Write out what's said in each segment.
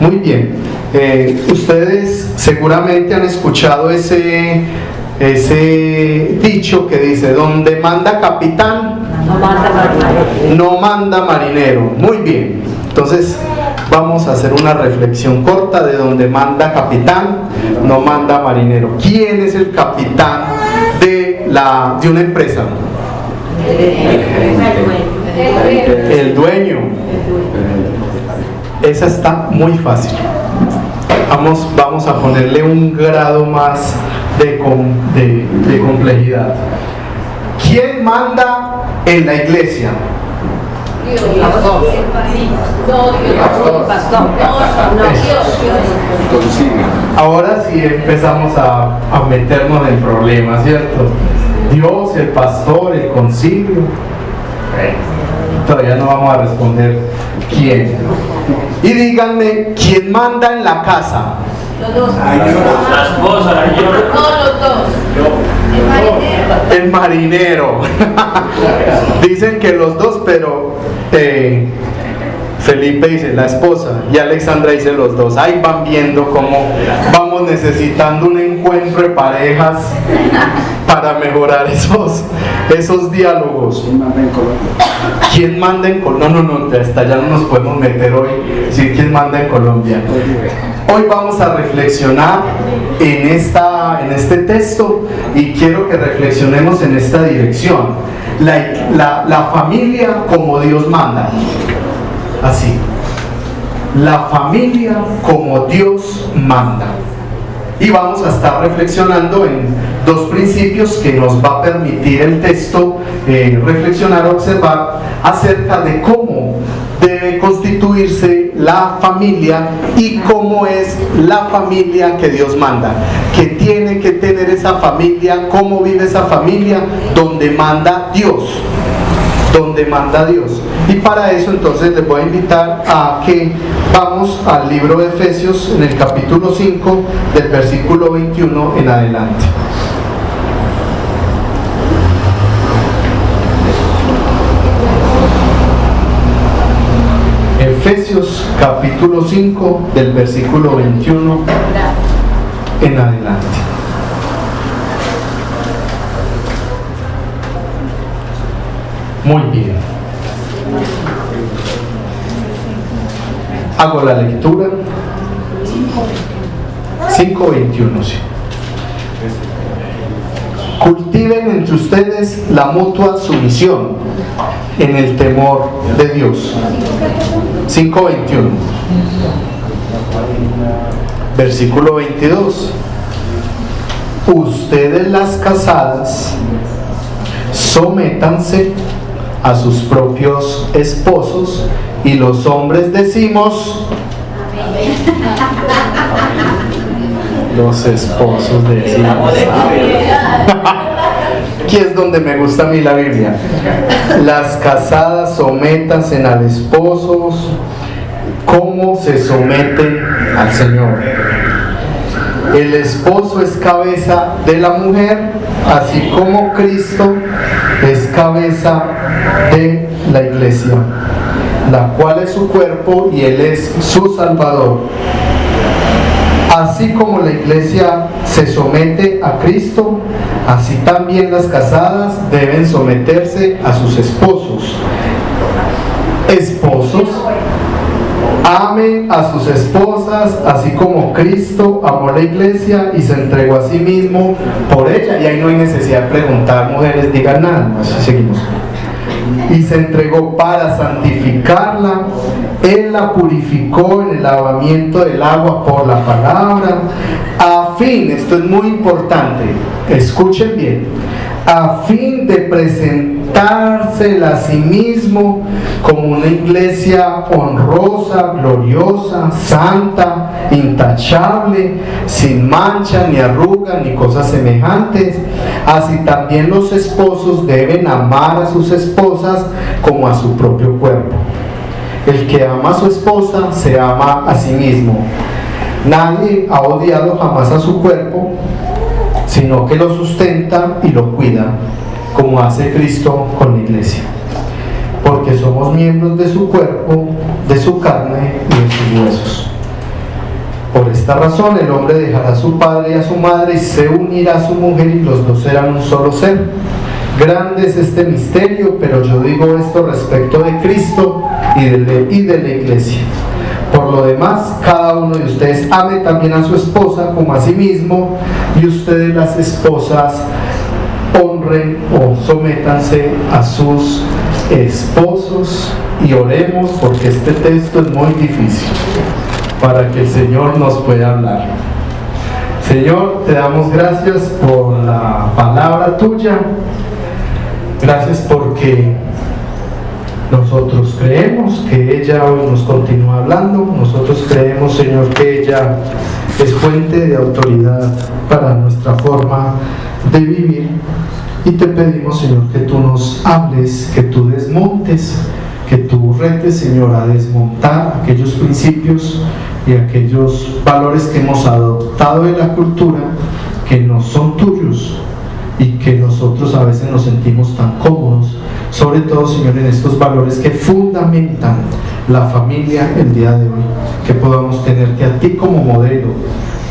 Muy bien. Ustedes seguramente han escuchado ese dicho que dice: donde manda capitán, no manda marinero. Muy bien. Entonces vamos a hacer una reflexión corta de donde manda capitán, no manda marinero. ¿Quién es el capitán de una empresa? El dueño. Esa está muy fácil. Vamos a ponerle un grado más de complejidad. ¿Quién manda en la iglesia? Dios. Ahora sí empezamos a meternos en problemas, ¿cierto? Dios, el pastor, el concilio. Todavía no vamos a responder quién. Y díganme, ¿quién manda en la casa? Los dos. La esposa, yo. No, los dos. El marinero. Dicen que los dos, pero Felipe dice la esposa y Alexandra dice los dos. Ahí van viendo cómo vamos necesitando un encuentro de parejas para mejorar esos diálogos. ¿Quién manda en Colombia? No, hasta ya no nos podemos meter hoy. Sí, ¿quién manda en Colombia? Hoy vamos a reflexionar en este texto y quiero que reflexionemos en esta dirección. La familia como Dios manda. Así. La familia como Dios manda. Y vamos a estar reflexionando en dos principios que nos va a permitir el texto reflexionar, observar acerca de cómo debe constituirse la familia y cómo es la familia que Dios manda. Que tiene que tener esa familia, cómo vive esa familia, donde manda Dios. Donde manda Dios. Y para eso entonces les voy a invitar a que vamos al libro de Efesios en el capítulo 5 del versículo 21 en adelante. Efesios capítulo 5 del versículo 21 en adelante. Muy bien. Hago la lectura. 5:21, sí. Cultiven entre ustedes la mutua sumisión en el temor de Dios. 5:21. Versículo 22. Ustedes las casadas, sométanse a sus propios esposos, y los hombres decimos, los esposos decimos. Aquí es donde me gusta a mí la Biblia. Las casadas sométanse al esposo como se someten al Señor. El esposo es cabeza de la mujer, así como Cristo es cabeza de la iglesia, la cual es su cuerpo y Él es su Salvador. Así como la iglesia se somete a Cristo, así también las casadas deben someterse a sus esposos. Esposos, amen a sus esposas, así como Cristo amó la iglesia y se entregó a sí mismo por ella. Y ahí no hay necesidad de preguntar, mujeres, digan nada más. Seguimos. Y se entregó para santificarla. Él la purificó en el lavamiento del agua por la palabra, a fin, esto es muy importante, escuchen bien, a fin de presentársela a sí mismo como una iglesia honrosa, gloriosa, santa, intachable, sin mancha, ni arruga, ni cosas semejantes. Así también los esposos deben amar a sus esposas como a su propio cuerpo. El que ama a su esposa se ama a sí mismo. Nadie ha odiado jamás a su cuerpo, sino que lo sustenta y lo cuida, como hace Cristo con la iglesia. Porque somos miembros de su cuerpo, de su carne y de sus huesos. esta razón el hombre dejará a su padre y a su madre y se unirá a su mujer y los dos serán un solo ser. Grande es este misterio, pero yo digo esto respecto de Cristo y de la iglesia. Por lo demás, cada uno de ustedes ame también a su esposa como a sí mismo, y ustedes las esposas honren o sométanse a sus esposos. Y oremos, porque este texto es muy difícil, para que el Señor nos pueda hablar. Señor, te damos gracias por la palabra tuya. Gracias porque nosotros creemos que ella hoy nos continúa hablando. Nosotros creemos, Señor, que ella es fuente de autoridad para nuestra forma de vivir. Y te pedimos, Señor, que tú nos hables, que tú desmontes, que tú retes, Señor, a desmontar aquellos principios y aquellos valores que hemos adoptado de la cultura que no son tuyos y que nosotros a veces nos sentimos tan cómodos, sobre todo, Señor, en estos valores que fundamentan la familia el día de hoy, que podamos tenerte a ti como modelo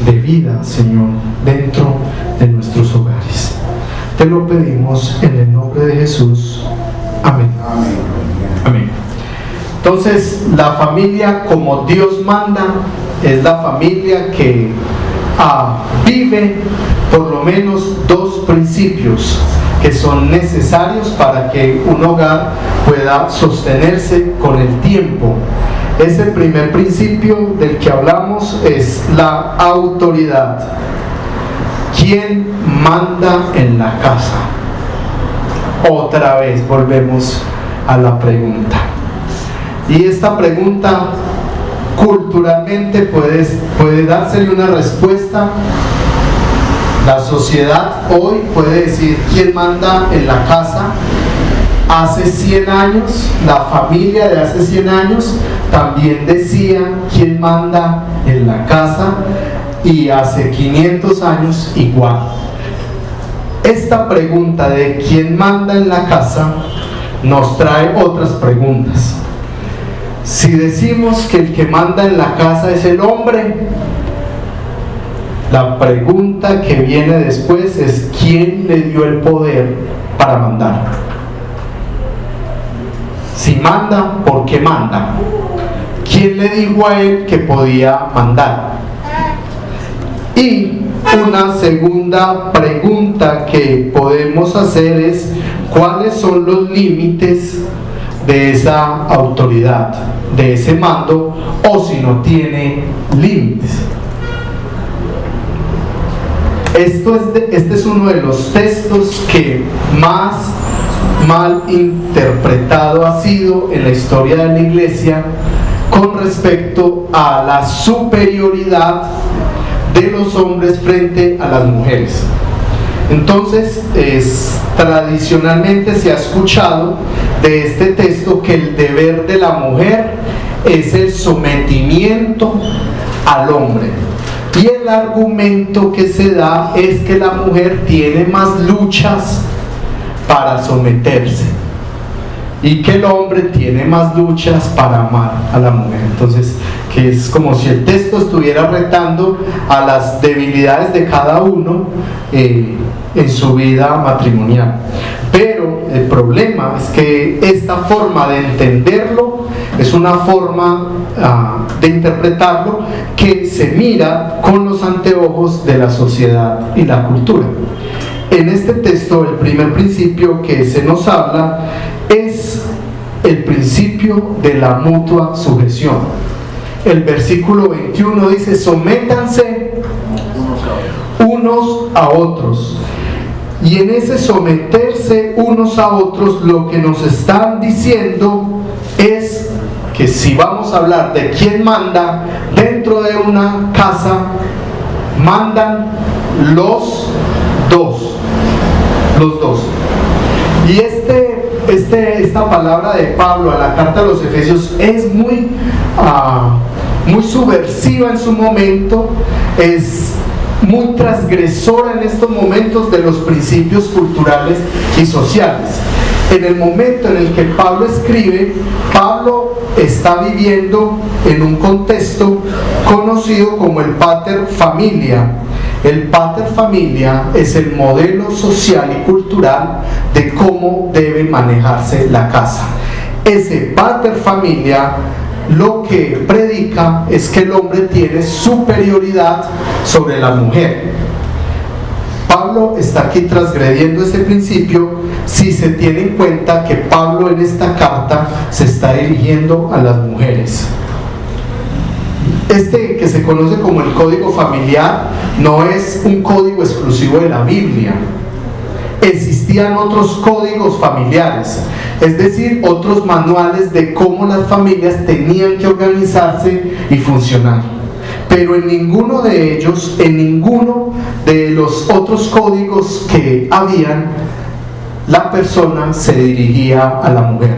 de vida, Señor, dentro de nuestros hogares. Te lo pedimos en el nombre de Jesús. Amén. Amén. Entonces, la familia como Dios manda es la familia que vive por lo menos dos principios que son necesarios para que un hogar pueda sostenerse con el tiempo. Ese primer principio del que hablamos es la autoridad. ¿Quién manda en la casa? Otra vez volvemos a la pregunta. Y esta pregunta culturalmente puede dársele una respuesta. La sociedad hoy puede decir quién manda en la casa. Hace 100 años, la familia de hace 100 años también decía quién manda en la casa, y hace 500 años igual. Esta pregunta de quién manda en la casa nos trae otras preguntas. Si decimos que el que manda en la casa es el hombre, la pregunta que viene después es ¿quién le dio el poder para mandar? Si manda, ¿por qué manda? ¿Quién le dijo a él que podía mandar? Y una segunda pregunta que podemos hacer es ¿cuáles son los límites de esa autoridad, de ese mando, o si no tiene límites? Este es uno de los textos que más mal interpretado ha sido en la historia de la iglesia con respecto a la superioridad de los hombres frente a las mujeres. Entonces, tradicionalmente se ha escuchado de este texto que el deber de la mujer es el sometimiento al hombre. Y el argumento que se da es que la mujer tiene más luchas para someterse y que el hombre tiene más luchas para amar a la mujer. Entonces, que es como si el texto estuviera retando a las debilidades de cada uno en su vida matrimonial. Pero el problema es que esta forma de entenderlo es una forma de interpretarlo que se mira con los anteojos de la sociedad y la cultura. En este texto, el primer principio que se nos habla es el principio de la mutua sujeción. El versículo 21 dice: sométanse unos a otros. Y en ese someterse unos a otros, lo que nos están diciendo es que si vamos a hablar de quién manda dentro de una casa, mandan los dos. Y esta palabra de Pablo a la carta a los Efesios es muy subversiva en su momento, es muy transgresora en estos momentos de los principios culturales y sociales. en el momento en el que Pablo escribe, Pablo está viviendo en un contexto conocido como el pater familia. El pater familia es el modelo social y cultural de cómo debe manejarse la casa. Ese pater familia lo que predica es que el hombre tiene superioridad sobre la mujer. Pablo está aquí transgrediendo ese principio si se tiene en cuenta que Pablo en esta carta se está dirigiendo a las mujeres. Este que se conoce como el código familiar no es un código exclusivo de la Biblia. Existían otros códigos familiares, es decir, otros manuales de cómo las familias tenían que organizarse y funcionar. Pero en ninguno de ellos, en ninguno de los otros códigos que habían, la persona se dirigía a la mujer,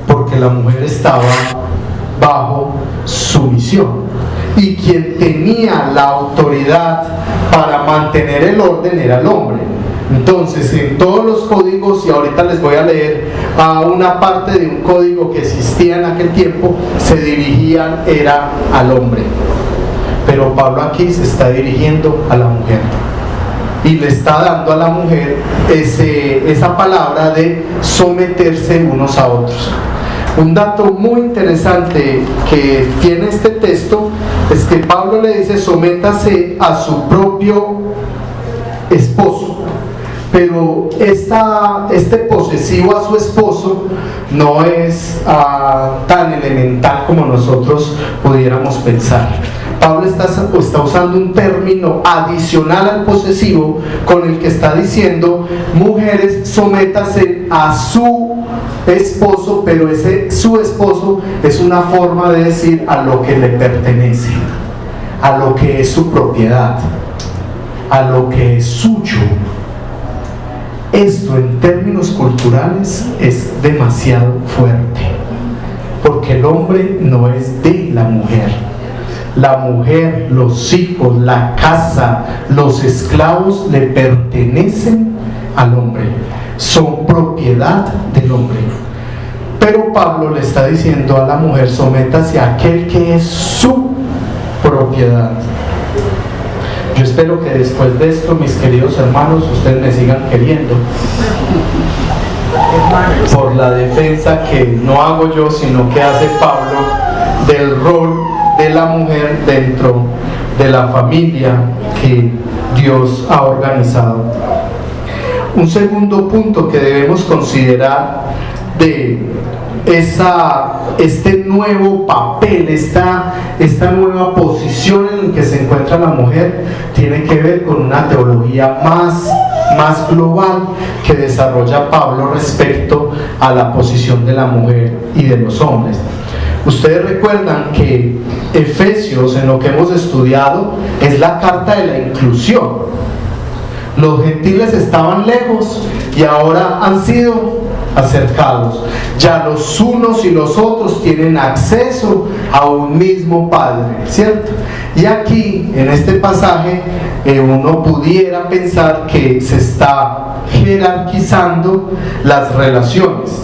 porque la mujer estaba bajo sumisión. Y quien tenía la autoridad para mantener el orden era el hombre. Entonces, en todos los códigos, y ahorita les voy a leer a una parte de un código que existía en aquel tiempo, se dirigían era al hombre. Pero Pablo aquí se está dirigiendo a la mujer. Y le está dando a la mujer esa palabra de someterse unos a otros. Un dato muy interesante que tiene este texto es que Pablo le dice sométase a su propio esposo. Pero este posesivo a su esposo no es tan elemental como nosotros pudiéramos pensar. Pablo está usando un término adicional al posesivo con el que está diciendo mujeres, sométase a su esposo, pero ese su esposo es una forma de decir a lo que le pertenece, a lo que es su propiedad, a lo que es suyo. Esto en términos culturales es demasiado fuerte, porque el hombre no es de la mujer. La mujer, los hijos, la casa, los esclavos le pertenecen al hombre, son propiedad del hombre. Pero Pablo le está diciendo a la mujer, sométase a aquel que es su propiedad. Yo espero que después de esto, mis queridos hermanos, ustedes me sigan queriendo por la defensa que no hago yo, sino que hace Pablo del rol de la mujer dentro de la familia que Dios ha organizado. Un segundo punto que debemos considerar de este nuevo papel, esta nueva posición en la que se encuentra la mujer, tiene que ver con una teología más global que desarrolla Pablo respecto a la posición de la mujer y de los hombres. Ustedes recuerdan que Efesios, en lo que hemos estudiado, es la carta de la inclusión. Los gentiles estaban lejos y ahora han sido acercados. Ya los unos y los otros tienen acceso a un mismo Padre, ¿cierto? Y aquí, en este pasaje, uno pudiera pensar que se está jerarquizando las relaciones.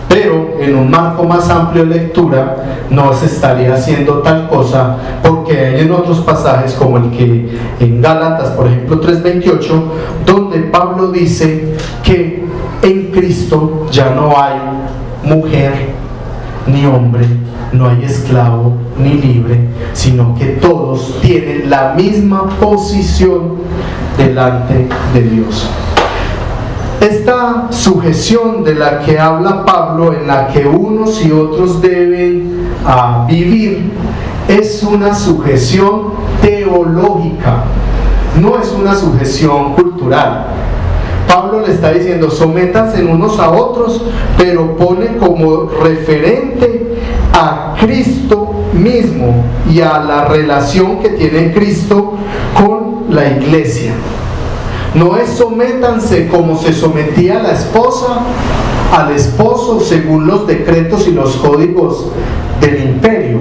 Pero en un marco más amplio de lectura no se estaría haciendo tal cosa, porque hay en otros pasajes como el que en Gálatas, por ejemplo 3:28, donde Pablo dice que en Cristo ya no hay mujer ni hombre, no hay esclavo ni libre, sino que todos tienen la misma posición delante de Dios. Esta sujeción de la que habla Pablo, en la que unos y otros deben vivir, es una sujeción teológica, no es una sujeción cultural. Pablo le está diciendo, sométanse unos a otros, pero pone como referente a Cristo mismo y a la relación que tiene Cristo con la iglesia. No es sométanse como se sometía la esposa al esposo según los decretos y los códigos del imperio.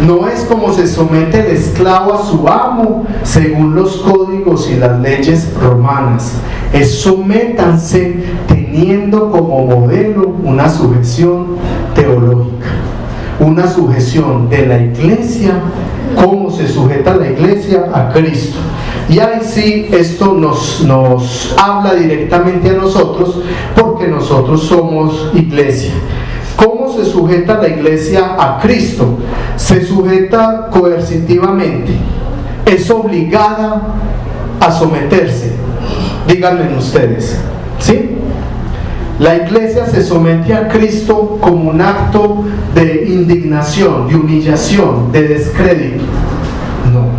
No es como se somete el esclavo a su amo según los códigos y las leyes romanas. Es sométanse teniendo teniendo como modelo una sujeción teológica, una sujeción de la iglesia, cómo se sujeta la iglesia a Cristo. Y ahí sí, esto nos habla directamente a nosotros, porque nosotros somos iglesia. ¿Cómo se sujeta la iglesia a Cristo? Se sujeta coercitivamente, es obligada a someterse. Díganme ustedes, ¿sí? La iglesia se somete a Cristo como un acto de indignación, de humillación, de descrédito. No.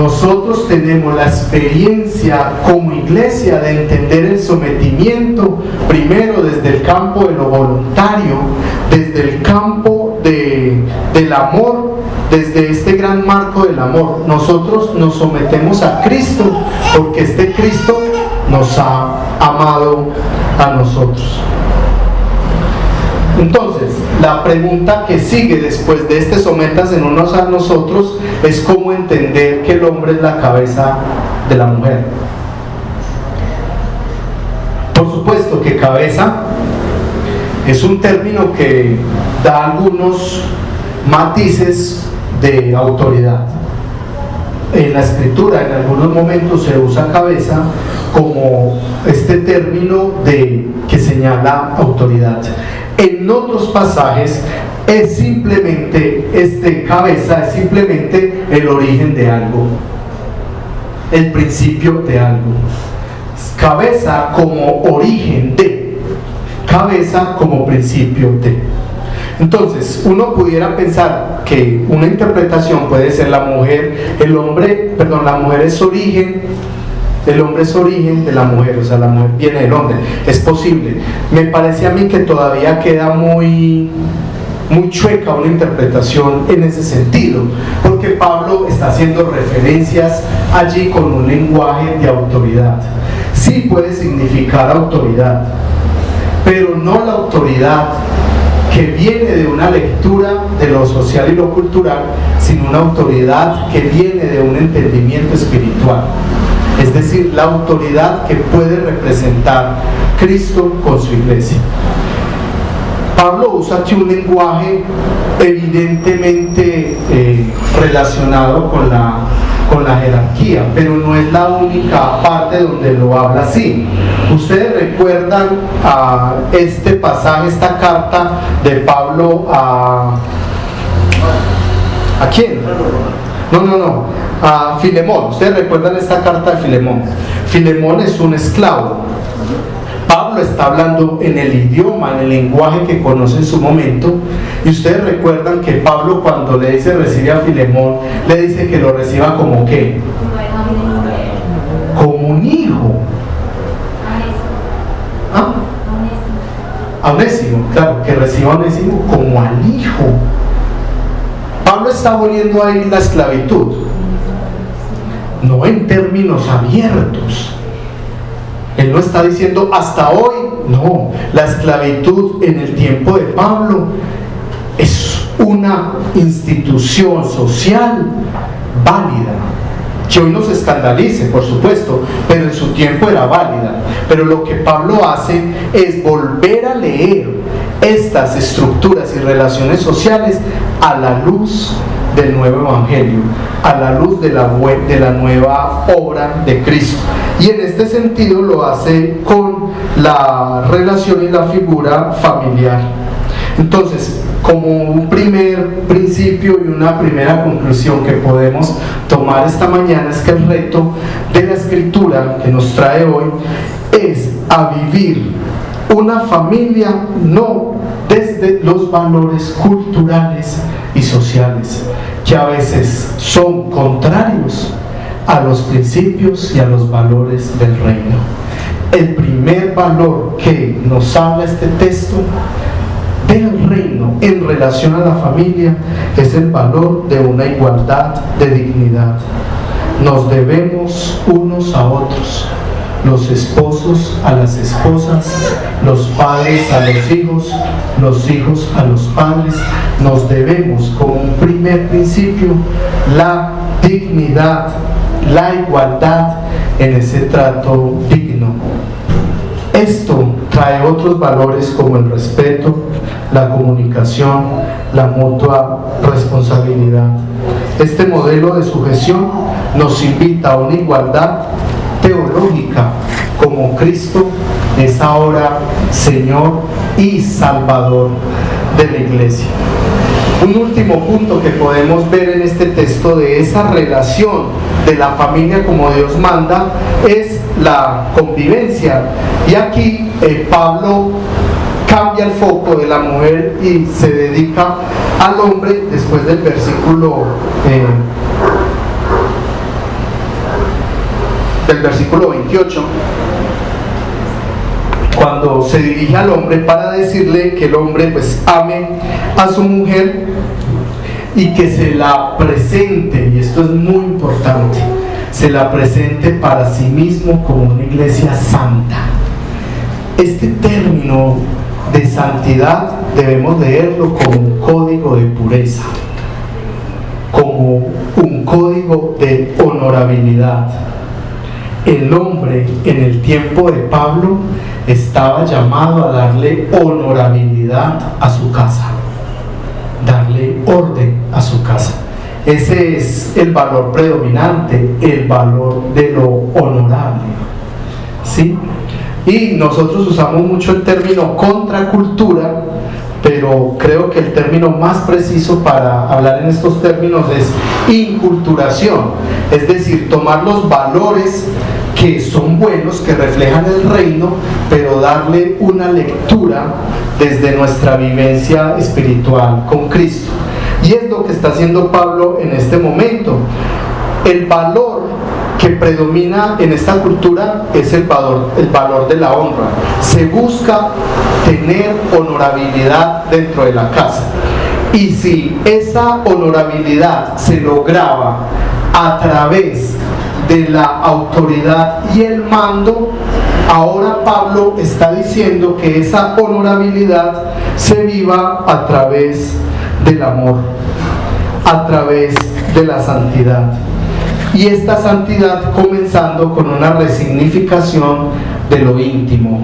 Nosotros tenemos la experiencia como iglesia de entender el sometimiento, primero desde el campo de lo voluntario, desde el campo del amor, desde este gran marco del amor. Nosotros nos sometemos a Cristo porque este Cristo nos ha amado a nosotros. Entonces, la pregunta que sigue después de este sométase en unos a nosotros es cómo entender que el hombre es la cabeza de la mujer. Por supuesto que cabeza es un término que da algunos matices de autoridad. En la escritura en algunos momentos se usa cabeza como este término que señala autoridad. En otros pasajes es simplemente cabeza es simplemente el origen de algo, el principio de algo. Cabeza como origen de, cabeza como principio de. Entonces, uno pudiera pensar que una interpretación puede ser la mujer es origen, el hombre es origen de la mujer, o sea, la mujer viene del hombre. Es posible. Me parece a mí que todavía queda muy chueca una interpretación en ese sentido, porque Pablo está haciendo referencias allí con un lenguaje de autoridad. Sí puede significar autoridad, pero no la autoridad que viene de una lectura de lo social y lo cultural, sino una autoridad que viene de un entendimiento espiritual. Es decir, la autoridad que puede representar Cristo con su iglesia. Pablo usa aquí un lenguaje evidentemente relacionado con la jerarquía, pero no es la única parte donde lo habla así. Ustedes recuerdan a este pasaje, esta carta de Pablo ¿a quién? No, a Filemón. Ustedes recuerdan esta carta de Filemón. Filemón es un esclavo. Pablo está hablando en el idioma, en el lenguaje que conoce en su momento, y ustedes recuerdan que Pablo, cuando le dice recibe a Filemón, le dice que lo reciba como ¿qué? Como un hijo. ¿Ah? A Onésimo, claro, que reciba a Onésimo como al hijo. Pablo está aboliendo ahí la esclavitud, no en términos abiertos. Él no está diciendo hasta hoy, no. La esclavitud en el tiempo de Pablo es una institución social válida, que hoy nos escandalice, por supuesto, pero en su tiempo era válida. Pero lo que Pablo hace es volver a leer estas estructuras y relaciones sociales a la luz del nuevo evangelio, a la luz de la nueva obra de Cristo. Y en este sentido lo hace con la relación y la figura familiar. Entonces, como un primer principio y una primera conclusión que podemos tomar esta mañana, es que el reto de la escritura que nos trae hoy es a vivir una familia no desde los valores culturales y sociales, que a veces son contrarios a los principios y a los valores del reino. El primer valor que nos habla este texto del reino en relación a la familia es el valor de una igualdad de dignidad. Nos debemos unos a otros, los esposos a las esposas, los padres a los hijos a los padres. Nos debemos, como un primer principio, la dignidad, la igualdad en ese trato digno. Esto trae otros valores como el respeto, la comunicación, la mutua responsabilidad. Este modelo de sujeción nos invita a una igualdad teológica, como Cristo es ahora Señor y Salvador de la Iglesia. Un último punto que podemos ver en este texto de esa relación de la familia como Dios manda es la convivencia. Y aquí Pablo cambia el foco de la mujer y se dedica al hombre después del versículo 28, cuando se dirige al hombre para decirle que el hombre pues ame a su mujer y que se la presente, y esto es muy importante, se la presente para sí mismo como una iglesia santa. Este término de santidad debemos leerlo como un código de pureza, como un código de honorabilidad. El hombre en el tiempo de Pablo estaba llamado a darle honorabilidad a su casa, darle orden a su casa. Ese es el valor predominante, el valor de lo honorable, ¿sí? Y nosotros usamos mucho el término contracultura, pero creo que el término más preciso para hablar en estos términos es inculturación, es decir, tomar los valores que son buenos, que reflejan el reino, pero darle una lectura desde nuestra vivencia espiritual con Cristo. Y es lo que está haciendo Pablo en este momento. El valor que predomina en esta cultura es el valor de la honra. Se busca tener honorabilidad dentro de la casa. Y si esa honorabilidad se lograba a través de la autoridad y el mando, ahora Pablo está diciendo que esa honorabilidad se viva a través del amor, a través de la santidad. Y esta santidad comenzando con una resignificación de lo íntimo.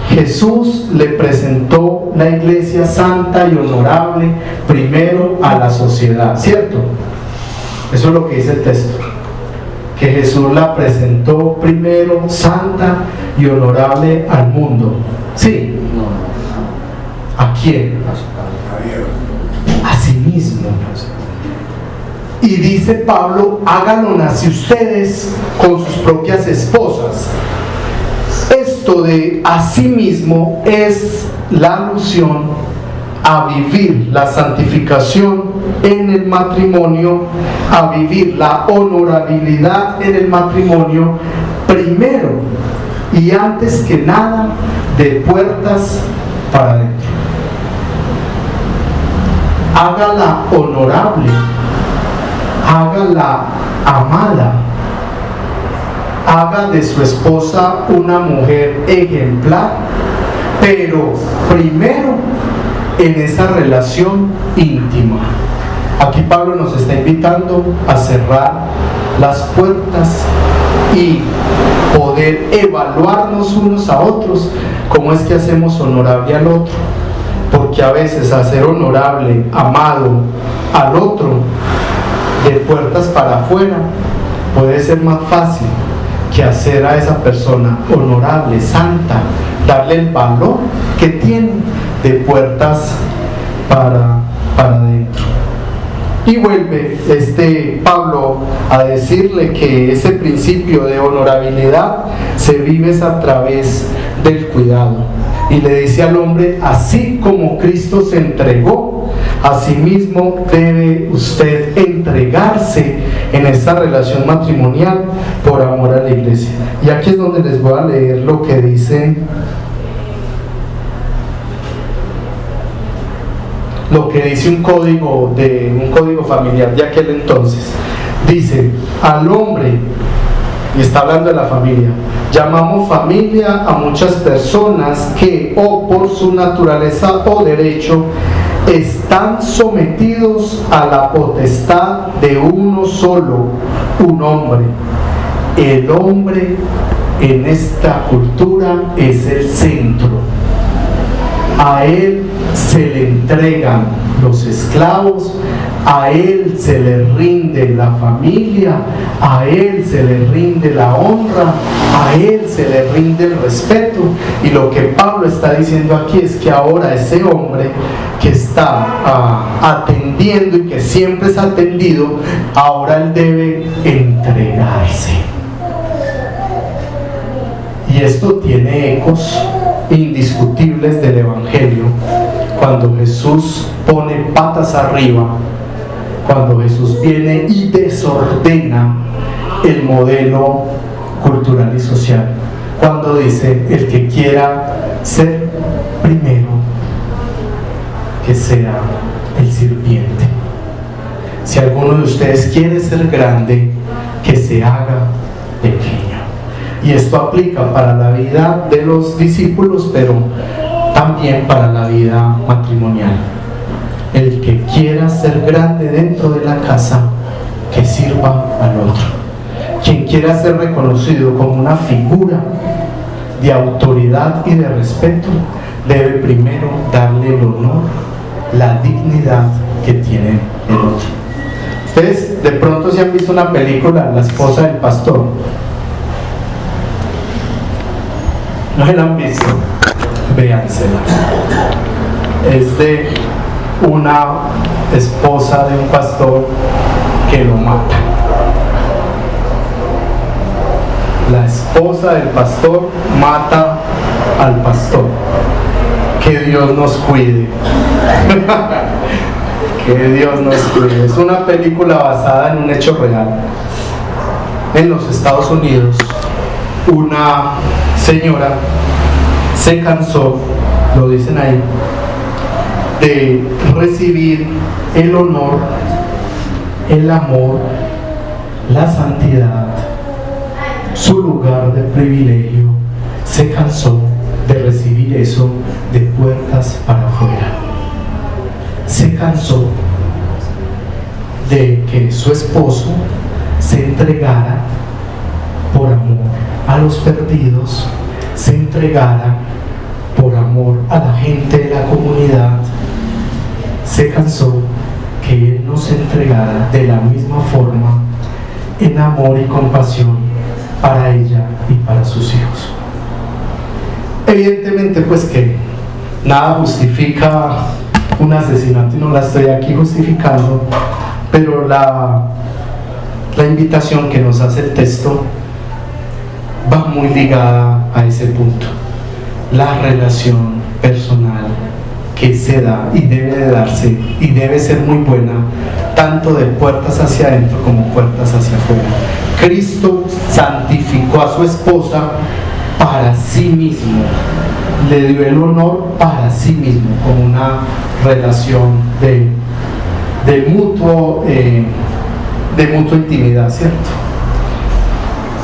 Jesús le presentó la iglesia santa y honorable primero a la sociedad, ¿cierto? Eso es lo que dice el texto, que Jesús la presentó primero santa y honorable al mundo. ¿Sí? ¿A quién? A sí mismo. Y dice Pablo, háganlo así ustedes con sus propias esposas. Esto de a sí mismo es la alusión a vivir la santificación en el matrimonio, a vivir la honorabilidad en el matrimonio primero y antes que nada de puertas para adentro. Hágala honorable, hágala amada, haga de su esposa una mujer ejemplar, pero primero en esa relación íntima. Aquí Pablo nos está invitando a cerrar las puertas y poder evaluarnos unos a otros cómo es que hacemos honorable al otro, porque a veces hacer honorable, amado al otro de puertas para afuera puede ser más fácil que hacer a esa persona honorable, santa, darle el valor que tiene de puertas para adentro. Y vuelve Pablo a decirle que ese principio de honorabilidad se vive a través del cuidado. Y le dice al hombre, así como Cristo se entregó, asimismo debe usted entregarse en esta relación matrimonial por amor a la iglesia. Y aquí es donde les voy a leer lo que dice un código familiar de aquel entonces. Dice, al hombre, y está hablando de la familia, llamamos familia a muchas personas que o por su naturaleza o derecho están sometidos a la potestad de uno solo, un hombre, el hombre en esta cultura es el centro. A Él se le entregan los esclavos, a Él se le rinde la familia, a Él se le rinde la honra, a Él se le rinde el respeto. Y lo que Pablo está diciendo aquí es que ahora ese hombre que está atendiendo y que siempre es atendido, ahora él debe entregarse. Y esto tiene ecos indiscutibles del Evangelio, cuando Jesús pone patas arriba, cuando Jesús viene y desordena el modelo cultural y social, cuando dice: el que quiera ser primero, que sea el sirviente. Si alguno de ustedes quiere ser grande, que se haga pequeño. Y esto aplica para la vida de los discípulos, pero también para la vida matrimonial. El que quiera ser grande dentro de la casa, que sirva al otro. Quien quiera ser reconocido como una figura de autoridad y de respeto, debe primero darle el honor, la dignidad que tiene el otro. Ustedes de pronto se han visto una película, La esposa del pastor. ¿No se la han visto? Véansela. Es de una esposa de un pastor que lo mata. La esposa del pastor mata al pastor. Que Dios nos cuide. Que Dios nos cuide. Es una película basada en un hecho real. En los Estados Unidos, una señora se cansó, lo dicen ahí, de recibir el honor, el amor, la santidad, su lugar de privilegio. Se cansó de recibir eso de puertas para afuera. Se cansó de que su esposo se entregara por amor a los perdidos, se entregara por amor a la gente de la comunidad. Se cansó que él no se entregara de la misma forma en amor y compasión para ella y para sus hijos. Evidentemente, pues, que nada justifica un asesinato, y no la estoy aquí justificando, pero la invitación que nos hace el texto va muy ligada a ese punto. La relación personal que se da y debe de darse y debe ser muy buena, tanto de puertas hacia adentro como puertas hacia afuera. Cristo santificó a su esposa para sí mismo, le dio el honor para sí mismo, como una relación de mutua intimidad, ¿cierto?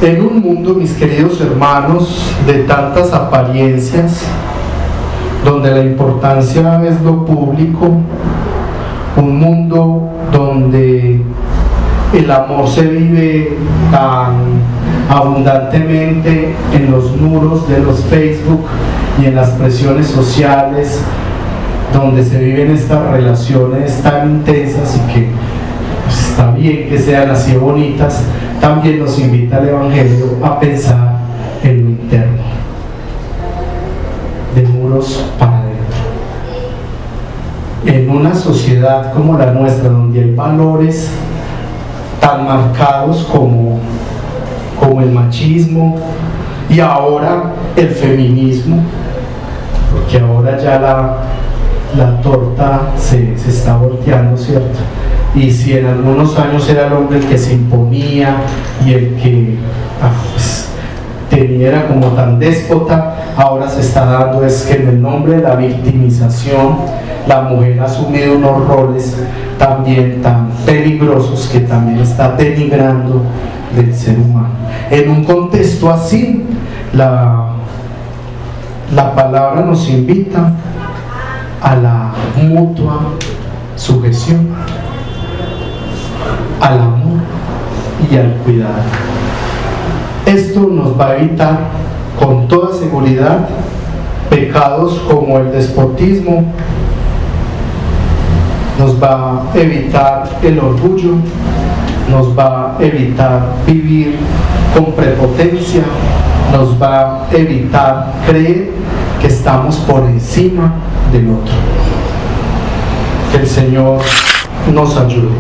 En un mundo, mis queridos hermanos, de tantas apariencias, donde la importancia es lo público, un mundo donde el amor se vive tan abundantemente en los muros de los Facebook y en las presiones sociales, donde se viven estas relaciones tan intensas y que pues, está bien que sean así bonitas, también nos invita el Evangelio a pensar en lo interno, de muros para adentro. En una sociedad como la nuestra, donde hay valores tan marcados como el machismo y ahora el feminismo, porque ahora ya la torta se está volteando, ¿cierto? Y si en algunos años era el hombre el que se imponía y el que pues, era como tan déspota, ahora se está dando es que en el nombre de la victimización la mujer ha asumido unos roles también tan peligrosos que también está denigrando del ser humano. En un contexto así, la palabra nos invita a la mutua sujeción, al amor y al cuidado. Esto nos va a evitar con toda seguridad pecados como el despotismo, nos va a evitar el orgullo, nos va a evitar vivir con prepotencia, nos va a evitar creer que estamos por encima del otro. Que el Señor nos ayude.